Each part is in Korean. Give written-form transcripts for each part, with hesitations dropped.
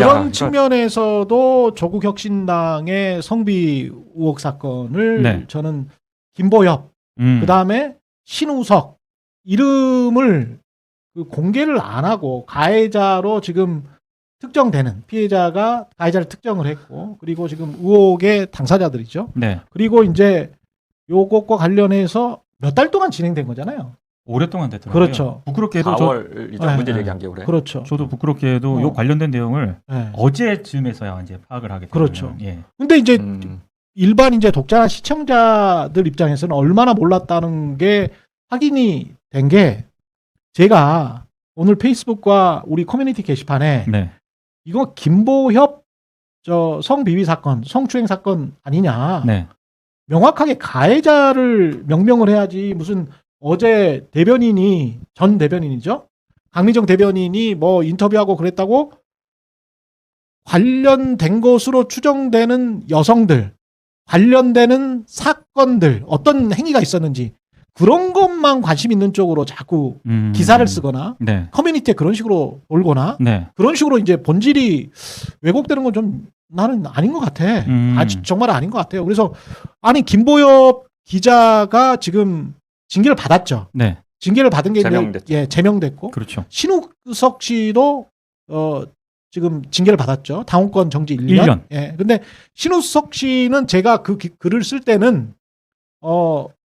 그런 측면에서도 조국 혁신당의 성비 의혹 사건을 네. 저는 김보엽, 그다음에 신우석 이름을 공개를 안 하고 가해자로 지금 특정되는 피해자가 가해자를 특정을 했고 그리고 지금 의혹의 당사자들이죠. 네. 그리고 이제 요것과 관련해서 몇 달 동안 진행된 거잖아요. 오랫동안 됐더라고요. 그렇죠. 부끄럽게도 4월이죠. 문제 제기한 게 올해. 그렇죠. 저도 부끄럽게도 요 관련된 내용을 네. 어제쯤에서야 이제 파악을 하게 됐어요. 그렇죠. 예. 근데 이제 일반 이제 독자나 시청자들 입장에서는 얼마나 몰랐다는 게 확인이 된 게 제가 오늘 페이스북과 우리 커뮤니티 게시판에 네. 이거 김보협 성비위 사건, 성추행 사건 아니냐. 네. 명확하게 가해자를 명명을 해야지 무슨 어제 대변인이 전 대변인이죠. 강미정 대변인이 뭐 인터뷰하고 그랬다고 관련된 것으로 추정되는 여성들, 관련되는 사건들, 어떤 행위가 있었는지 그런 것만 관심 있는 쪽으로 자꾸 기사를 쓰거나 네. 커뮤니티에 그런 식으로 올거나 네. 그런 식으로 이제 본질이 왜곡되는 건 좀 나는 아닌 것 같아. 정말 아닌 것 같아요. 그래서 아니 김보엽 기자가 지금 징계를 받았죠. 네. 징계를 받은 게 제명됐죠. 예, 제명됐고 그렇죠. 신우석 씨도 지금 징계를 받았죠. 당원권 정지 1년. 1년. 예. 근데 신우석 씨는 제가 그 글을 쓸 때는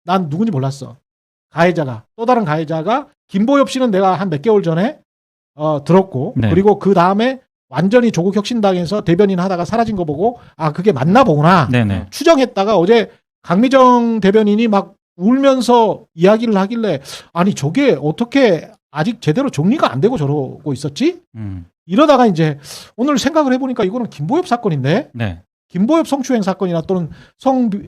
난 누군지 몰랐어. 가해자가 또 다른 가해자가 김보엽 씨는 내가 한 몇 개월 전에 들었고 네. 그리고 그 다음에 완전히 조국 혁신당에서 대변인 하다가 사라진 거 보고 아 그게 맞나 보구나 네네. 추정했다가 어제 강미정 대변인이 막 울면서 이야기를 하길래 아니 저게 어떻게 아직 제대로 정리가 안 되고 저러고 있었지? 이러다가 이제 오늘 생각을 해보니까 이거는 김보엽 사건인데 네. 김보엽 성추행 사건이나 또는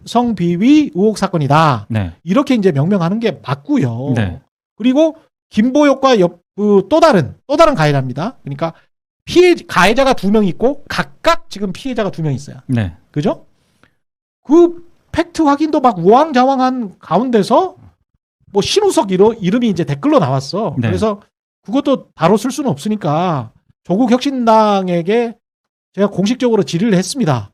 성비위 의혹 사건이다. 네. 이렇게 이제 명명하는 게 맞고요. 네. 그리고 김보엽과 또 다른 가해자입니다. 그러니까 가해자가 2명 있고 각각 지금 피해자가 2명 있어요. 네. 그죠? 그 팩트 확인도 막 우왕좌왕한 가운데서 뭐 신우석 이름이 이제 댓글로 나왔어. 네. 그래서 그것도 바로 쓸 수는 없으니까 조국 혁신당에게 제가 공식적으로 질의를 했습니다.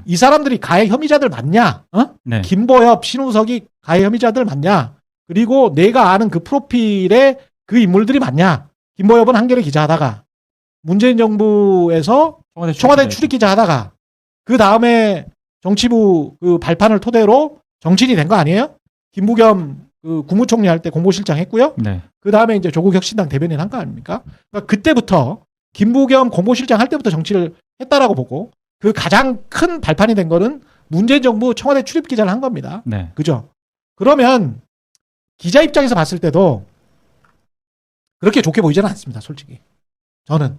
이 사람들이 가해 혐의자들 맞냐? 네. 김보엽, 신우석이 가해 혐의자들 맞냐? 그리고 내가 아는 그 프로필의 그 인물들이 맞냐? 김보엽은 한겨레 기자 하다가 문재인 정부에서 청와대 출입 기자 하다가 그 다음에 정치부 그 발판을 토대로 정치인이 된 거 아니에요? 김부겸 그 국무총리 할 때 공보실장 했고요. 네. 그 다음에 이제 조국 혁신당 대변인 한 거 아닙니까? 그러니까 그때부터 김부겸 공보실장 할 때부터 정치를 했다라고 보고 그 가장 큰 발판이 된 거는 문재인 정부 청와대 출입 기자를 한 겁니다. 네. 그죠? 그러면 기자 입장에서 봤을 때도 그렇게 좋게 보이지는 않습니다, 솔직히. 저는.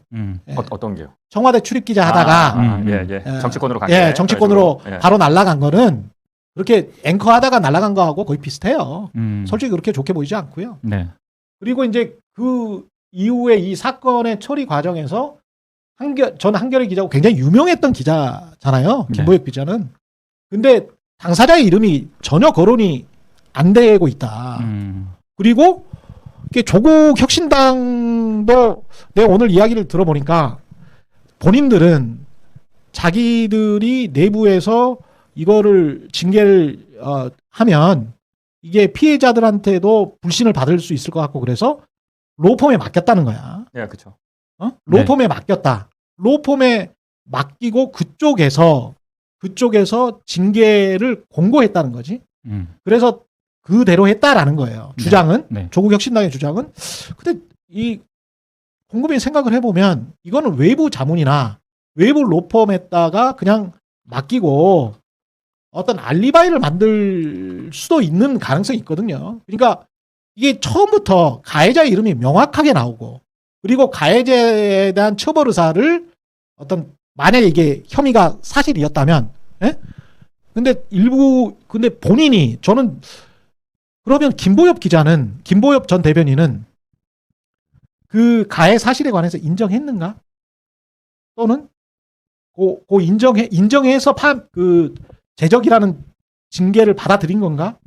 예. 어떤 게요? 청와대 출입 기자 하다가 정치권으로 간 게. 정치권으로 바로 날아간 거는 그렇게 앵커 하다가 날아간 거하고 거의 비슷해요. 솔직히 그렇게 좋게 보이지 않고요. 네. 그리고 이제 그 이후에 이 사건의 처리 과정에서 저는 한겨레 기자고 굉장히 유명했던 기자잖아요. 김보엽 기자는. 근데 당사자의 이름이 전혀 거론이 안 되고 있다. 그리고 조국 혁신당도 내가 오늘 이야기를 들어보니까 본인들은 자기들이 내부에서 이거를 징계를 하면 이게 피해자들한테도 불신을 받을 수 있을 것 같고 그래서 로펌에 맡겼다는 거야. 네, 그렇죠. 로펌에 맡겼다. 로펌에 맡기고 그쪽에서 징계를 공고했다는 거지. 그래서 그대로 했다라는 거예요. 주장은. 네. 조국 혁신당의 주장은. 근데 이 곰곰이 생각을 해보면 이거는 외부 자문이나 외부 로펌에다가 그냥 맡기고 어떤 알리바이를 만들 수도 있는 가능성이 있거든요. 그러니까 이게 처음부터 가해자의 이름이 명확하게 나오고 그리고 가해자에 대한 처벌 의사를 만약에 이게 혐의가 사실이었다면, 예? 근데 본인이 저는 그러면 김보엽 전 대변인은 그 가해 사실에 관해서 인정했는가? 또는 인정해서 제적이라는 징계를 받아들인 건가?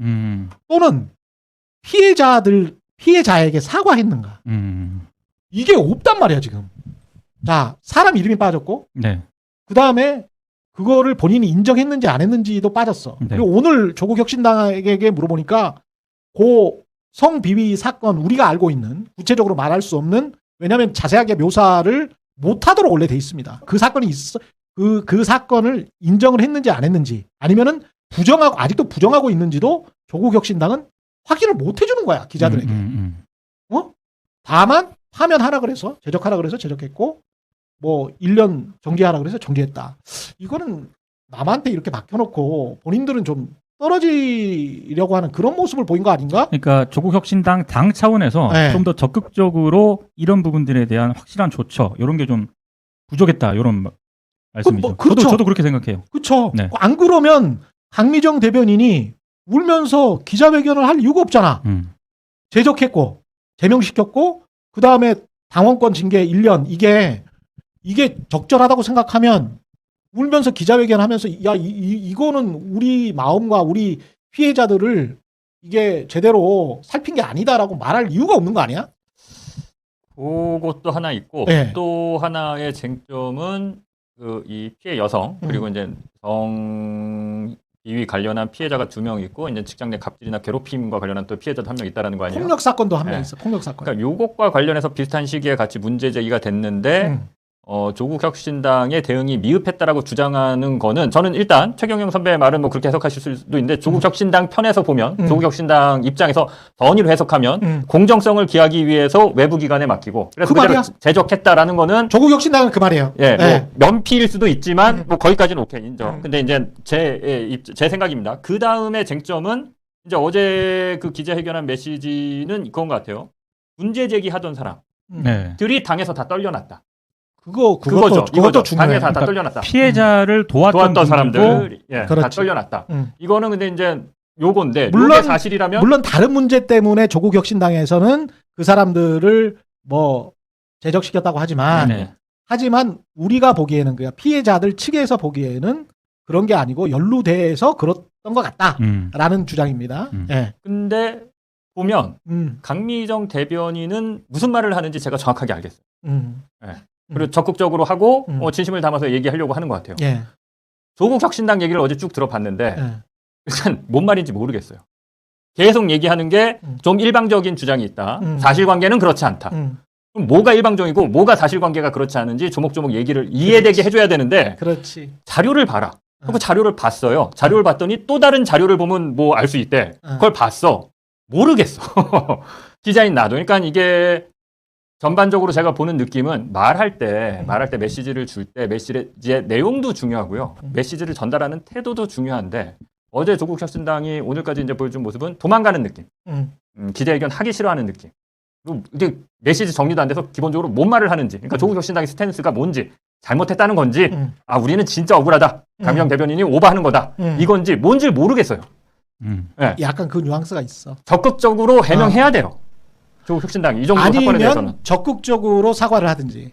또는 피해자에게 사과했는가? 이게 없단 말이야, 지금. 자, 사람 이름이 빠졌고, 네. 그 다음에 그거를 본인이 인정했는지 안 했는지도 빠졌어. 네. 그리고 오늘 조국 혁신당에게 물어보니까 그 성비위 사건 우리가 알고 있는 구체적으로 말할 수 없는 왜냐하면 자세하게 묘사를 못하도록 원래 돼 있습니다. 그 사건이 있어 그 사건을 인정을 했는지 안 했는지 아니면은 부정하고 아직도 부정하고 있는지도 조국 혁신당은 확인을 못 해주는 거야 기자들에게. 다만 파면하라 그래서 제적하라 그래서 제적했고 뭐 1년 정지하라 그래서 정지했다. 이거는 남한테 이렇게 맡겨놓고 본인들은 좀 떨어지려고 하는 그런 모습을 보인 거 아닌가? 그러니까 조국 혁신당 당 차원에서 네. 좀 더 적극적으로 이런 부분들에 대한 확실한 조처 이런 게 좀 부족했다 이런 말씀이죠. 그렇죠. 저도 그렇게 생각해요. 그렇죠. 네. 안 그러면 강미정 대변인이 울면서 기자회견을 할 이유가 없잖아. 제적했고 제명시켰고 그 다음에 당원권 징계 1년 이게 적절하다고 생각하면 울면서 기자회견하면서 야 이거는 우리 마음과 우리 피해자들을 이게 제대로 살핀 게 아니다라고 말할 이유가 없는 거 아니야? 그것도 하나 있고 네. 또 하나의 쟁점은 이 피해 여성 그리고 이제 성비위 관련한 피해자가 2명 있고 이제 직장 내 갑질이나 괴롭힘과 관련한 또 피해자도 1명 있다라는 거 아니에요? 폭력 사건도 한 명 네. 있어. 폭력 사건. 그러니까 요것과 관련해서 비슷한 시기에 같이 문제 제기가 됐는데 조국 혁신당의 대응이 미흡했다라고 주장하는 거는 저는 일단 최경영 선배의 말은 뭐 그렇게 해석하실 수도 있는데 조국 혁신당 편에서 보면 조국 혁신당 입장에서 선의로 해석하면 공정성을 기하기 위해서 외부 기관에 맡기고 그래서 그 그대로 말이야? 제적했다라는 거는 조국 혁신당은 그 말이에요. 예, 네. 뭐 면피일 수도 있지만 뭐 거기까지는 오케이 인정. 근데 이제 제 생각입니다. 그 다음에 쟁점은 이제 어제 그 기자회견한 메시지는 그건 것 같아요. 문제 제기하던 사람들이 네. 당에서 다 떨려났다. 그것도 이거죠. 중요해. 당에서 다 그러니까 떨려났다. 피해자를 도왔던 도왔던 분들도 사람들 다 그렇지. 떨려났다. 이거는 근데 이제 요건데 물론- 요게 사실이라면 물론 다른 문제 때문에 조국 혁신당에서는 그 사람들을 뭐 제적시켰다고 하지만 네. 우리가 보기에는 그 피해자들 측에서 보기에는 그런 게 아니고 연루돼서 그랬던 것 같다라는 주장입니다. 예. 근데 보면 음, 강미정 대변인은 무슨 말을 하는지 제가 정확하게 알겠어요. 네. 그리고 적극적으로 하고 진심을 진심을 담아서 얘기하려고 하는 것 같아요. 예. 조국 혁신당 얘기를 어제 쭉 들어봤는데 예. 일단 뭔 말인지 모르겠어요. 계속 얘기하는 게 좀 일방적인 주장이 있다. 사실관계는 그렇지 않다. 그럼 뭐가 일방적이고 뭐가 사실관계가 그렇지 않은지 조목조목 얘기를 이해되게 해줘야 되는데 그렇지. 자료를 봐라. 그 자료를 봤어요. 자료를 봤더니 또 다른 자료를 보면 뭐 알 수 있대. 그걸 봤어. 모르겠어. 기자인 나도. 그러니까 이게 전반적으로 제가 보는 느낌은 말할 때 메시지를 줄 때 메시지의 내용도 중요하고요. 메시지를 전달하는 태도도 중요한데 어제 조국 혁신당이 오늘까지 이제 보여준 모습은 도망가는 느낌. 기자회견 하기 싫어하는 느낌. 그리고 이게 메시지 정리도 안 돼서 기본적으로 뭔 말을 하는지. 그러니까 조국 혁신당의 스탠스가 뭔지 잘못했다는 건지 아 우리는 진짜 억울하다. 강경 대변인이 오버하는 거다. 이건지 뭔지 모르겠어요. 네. 약간 그 뉘앙스가 있어. 적극적으로 해명해야 돼요. 조국 혁신당이 이 정도 사건에 대해서는. 아니면 적극적으로 사과를 하든지.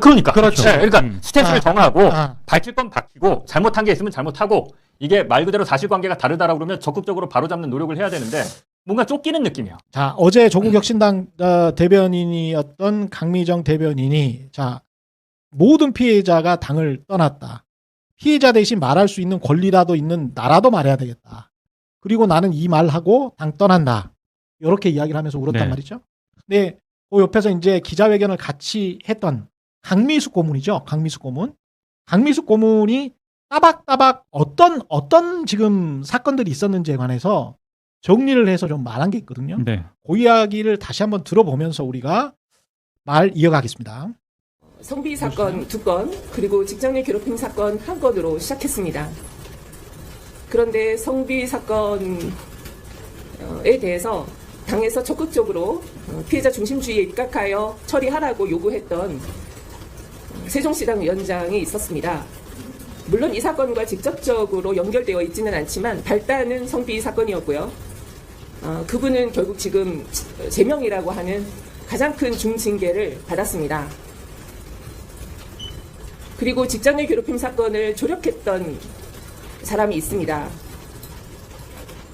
그러니까. 그렇죠. 네, 그러니까 스탠스를 정하고 아. 밝힐 건 밝히고 잘못한 게 있으면 잘못하고 이게 말 그대로 사실관계가 다르다라고 그러면 적극적으로 바로잡는 노력을 해야 되는데 뭔가 쫓기는 느낌이야. 자, 어제 조국 혁신당 대변인이었던 강미정 대변인이 자, 모든 피해자가 당을 떠났다. 피해자 대신 말할 수 있는 권리라도 있는 나라도 말해야 되겠다. 그리고 나는 이 말하고 당 떠난다. 이렇게 이야기를 하면서 울었단 네. 말이죠. 근데 그 옆에서 이제 기자회견을 같이 했던 강미숙 고문이죠. 강미숙 고문. 강미숙 고문이 따박따박 어떤 지금 사건들이 있었는지에 관해서 정리를 해서 좀 말한 게 있거든요. 네. 그 이야기를 다시 한번 들어보면서 우리가 말 이어가겠습니다. 성비 사건 2건, 그리고 직장 내 괴롭힘 사건 1건으로 시작했습니다. 그런데 성비 사건에 대해서 당에서 적극적으로 피해자 중심주의에 입각하여 처리하라고 요구했던 세종시당 위원장이 있었습니다. 물론 이 사건과 직접적으로 연결되어 있지는 않지만 발단은 성비 사건이었고요. 그분은 결국 지금 제명이라고 하는 가장 큰 중징계를 받았습니다. 그리고 직장 내 괴롭힘 사건을 조력했던 사람이 있습니다.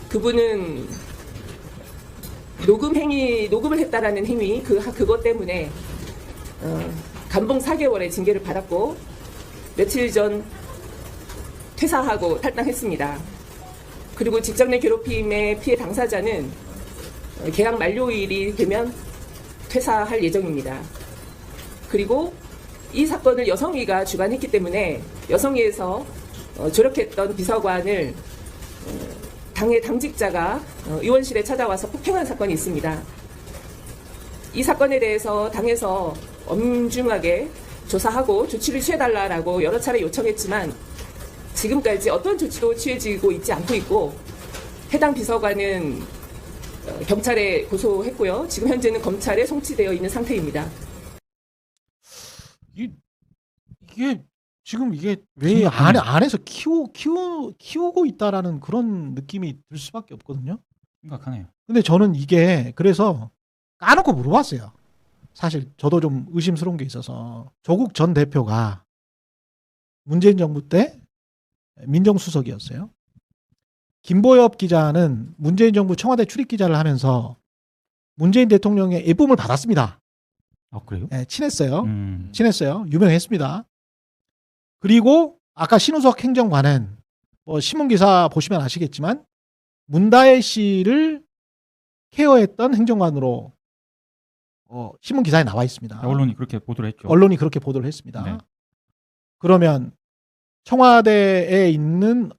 그분은 녹음을 했다라는 행위, 그것 때문에 감봉 4개월의 징계를 받았고 며칠 전 퇴사하고 탈당했습니다. 그리고 직장 내 괴롭힘의 피해 당사자는 계약 만료일이 되면 퇴사할 예정입니다. 그리고 이 사건을 여성위가 주관했기 때문에 여성위에서 조력했던 비서관을 당의 당직자가 의원실에 찾아와서 폭행한 사건이 있습니다. 이 사건에 대해서 당에서 엄중하게 조사하고 조치를 취해달라고 여러 차례 요청했지만 지금까지 어떤 조치도 취해지고 있지 않고 있고 해당 비서관은 경찰에 고소했고요. 지금 현재는 검찰에 송치되어 있는 상태입니다. 이게 지금 이게 왜 안에서 키우고 있다라는 그런 느낌이 들 수밖에 없거든요. 심각하네요. 근데 저는 이게 그래서 까놓고 물어봤어요. 사실 저도 좀 의심스러운 게 있어서 조국 전 대표가 문재인 정부 때 민정수석이었어요. 김보엽 기자는 문재인 정부 청와대 출입 기자를 하면서 문재인 대통령의 예쁨을 받았습니다. 그래요? 네, 친했어요. 친했어요. 유명했습니다. 그리고 아까 신우석 행정관은 뭐 신문기사 보시면 아시겠지만 문다혜 씨를 케어했던 행정관으로 신문기사에 나와 있습니다. 언론이 그렇게 보도를 했죠. 언론이 그렇게 보도를 했습니다. 네. 그러면 청와대에 있는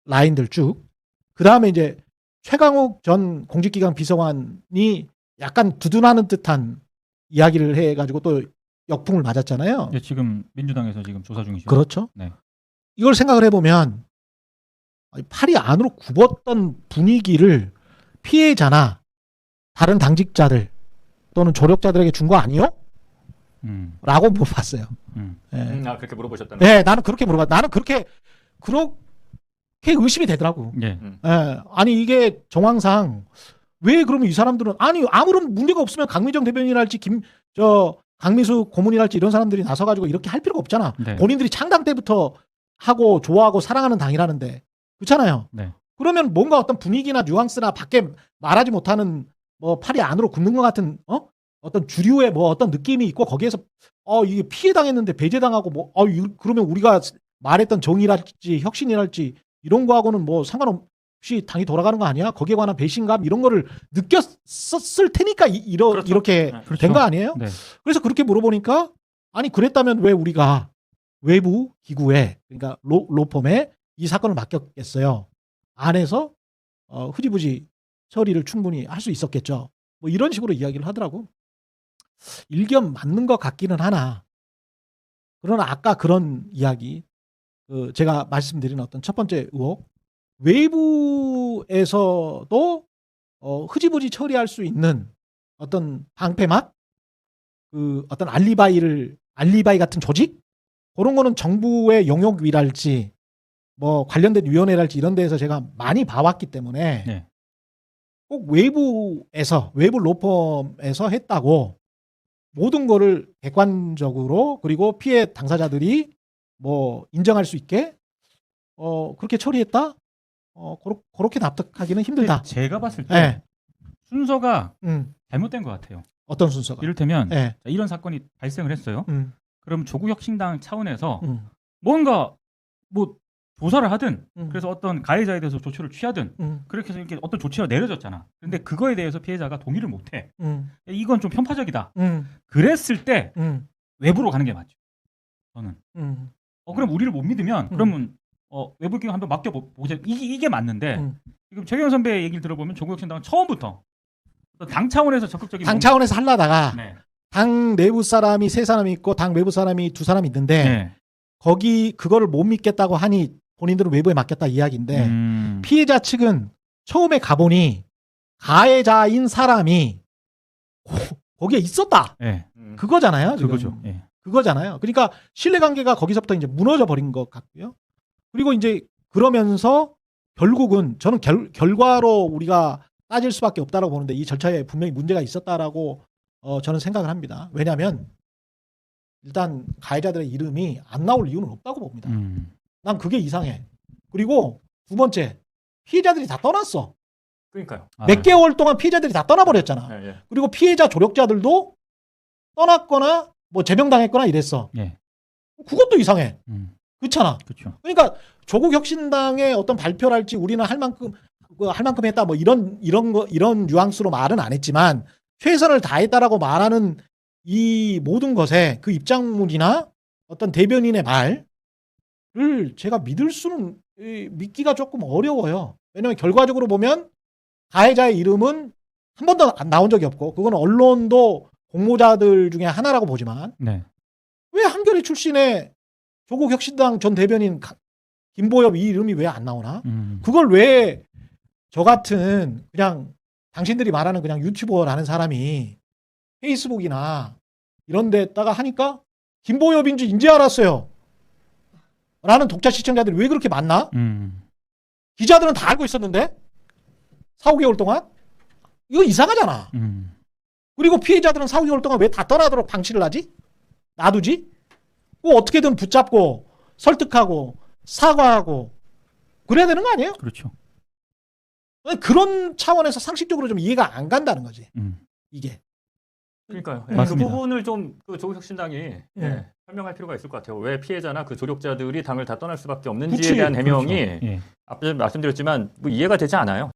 라인들 쭉, 그 다음에 이제 최강욱 전 공직기강 비서관이 약간 두둔하는 듯한 이야기를 해가지고 또 역풍을 맞았잖아요. 네, 지금 민주당에서 지금 조사 중이죠. 그렇죠. 네. 이걸 생각을 해보면 팔이 안으로 굽었던 분위기를 피해자나 다른 당직자들 또는 조력자들에게 준 거 아니요? 라고 물어봤어요. 네. 그렇게 물어보셨다는 네, 나는 그렇게 물어봤. 나는 그렇게 의심이 되더라고. 네. 네. 아니 이게 정황상 왜 그러면 이 사람들은 아니 아무런 문제가 없으면 강미정 대변인이랄지 강미수 고문이랄지 이런 사람들이 나서가지고 이렇게 할 필요가 없잖아. 네. 본인들이 창당 때부터 하고 좋아하고 사랑하는 당이라는데 그렇잖아요. 네. 그러면 뭔가 어떤 분위기나 뉘앙스나 밖에 말하지 못하는 뭐 팔이 안으로 굽는 것 같은 어떤 주류의 뭐 어떤 느낌이 있고 거기에서 이게 피해 당했는데 배제당하고 뭐 그러면 우리가 말했던 정의랄지 혁신이랄지 이런 거하고는 뭐 상관없이 당이 돌아가는 거 아니야? 거기에 관한 배신감 이런 거를 느꼈었을 테니까 그렇죠. 이렇게 그렇죠. 된 거 아니에요? 네. 그래서 그렇게 물어보니까 아니 그랬다면 왜 우리가 외부 기구에 그러니까 로펌에 이 사건을 맡겼겠어요? 안에서 흐지부지 처리를 충분히 할 수 있었겠죠. 뭐 이런 식으로 이야기를 하더라고. 일견 맞는 것 같기는 하나. 그러나 아까 그런 이야기, 제가 말씀드린 어떤 첫 번째 의혹, 외부에서도 흐지부지 처리할 수 있는 어떤 방패막, 어떤 알리바이 같은 조직, 그런 거는 정부의 영역위랄지, 뭐 관련된 위원회랄지 이런 데에서 제가 많이 봐왔기 때문에 네. 꼭 외부 로펌에서 했다고 모든 거를 객관적으로 그리고 피해 당사자들이 뭐 인정할 수 있게 그렇게 처리했다? 그렇게 납득하기는 힘들다. 제가 봤을 때 네. 순서가 잘못된 것 같아요. 어떤 순서가? 이를테면 네. 자, 이런 사건이 발생을 했어요. 그럼 조국혁신당 차원에서 뭔가 뭐 조사를 하든 그래서 어떤 가해자에 대해서 조치를 취하든 그렇게 해서 이렇게 어떤 조치가 내려졌잖아. 근데 그거에 대해서 피해자가 동의를 못해. 이건 좀 편파적이다. 그랬을 때 외부로 가는 게 맞죠. 저는. 그럼 우리를 못 믿으면 그러면 외부 기관 한번 맡겨보자. 이게 맞는데 지금 최경영 선배 얘기를 들어보면 조국혁신당은 처음부터 당 차원에서 적극적인 당 차원에서 하려다가 네. 당 내부 사람이 3사람이 있고 당 외부 사람이 2사람이 있는데 네. 그거를 못 믿겠다고 하니 본인들은 외부에 맡겼다 이야기인데 피해자 측은 처음에 가보니 가해자인 사람이 거기에 있었다. 네. 그거잖아요. 지금. 그거죠. 네. 그거잖아요. 그러니까 신뢰관계가 거기서부터 이제 무너져 버린 것 같고요. 그리고 이제 그러면서 결국은 저는 결과로 우리가 따질 수밖에 없다라고 보는데 이 절차에 분명히 문제가 있었다라고 저는 생각을 합니다. 왜냐하면 일단 가해자들의 이름이 안 나올 이유는 없다고 봅니다. 난 그게 이상해. 그리고 두 번째, 피해자들이 다 떠났어. 그러니까요. 몇 개월 동안 피해자들이 다 떠나버렸잖아. 예. 그리고 피해자 조력자들도 떠났거나 뭐 제명당했거나 이랬어. 예. 그것도 이상해. 그렇잖아. 그렇죠. 그러니까 조국 혁신당의 어떤 발표랄지 우리는 할 만큼 했다 뭐 이런 뉘앙스로 말은 안 했지만 최선을 다했다라고 말하는 이 모든 것에 그 입장문이나 어떤 대변인의 말을 제가 믿기가 조금 어려워요. 왜냐하면 결과적으로 보면 가해자의 이름은 한 번도 나온 적이 없고 그건 언론도 공모자들 중에 하나라고 보지만 네. 왜 한겨레 출신의 조국 혁신당 전 대변인 김보엽 이 이름이 왜 안 나오나? 그걸 왜 저 같은 그냥 당신들이 말하는 그냥 유튜버라는 사람이 페이스북이나 이런 데다가 하니까 김보엽인지 이제 알았어요. 라는 독자 시청자들이 왜 그렇게 많나? 기자들은 다 알고 있었는데 4, 5개월 동안? 이거 이상하잖아. 그리고 피해자들은 4, 5개월 동안 왜 다 떠나도록 방치를 하지? 놔두지? 꼭 어떻게든 붙잡고 설득하고 사과하고 그래야 되는 거 아니에요? 그렇죠. 그런 차원에서 상식적으로 좀 이해가 안 간다는 거지. 이게. 그러니까요. 맞습니다. 그 부분을 좀 그 조국혁신당이 설명할 필요가 있을 것 같아요. 왜 피해자나 그 조력자들이 당을 다 떠날 수밖에 없는지에 그치. 대한 해명이 그렇죠. 예. 앞서 말씀드렸지만 뭐 이해가 되지 않아요.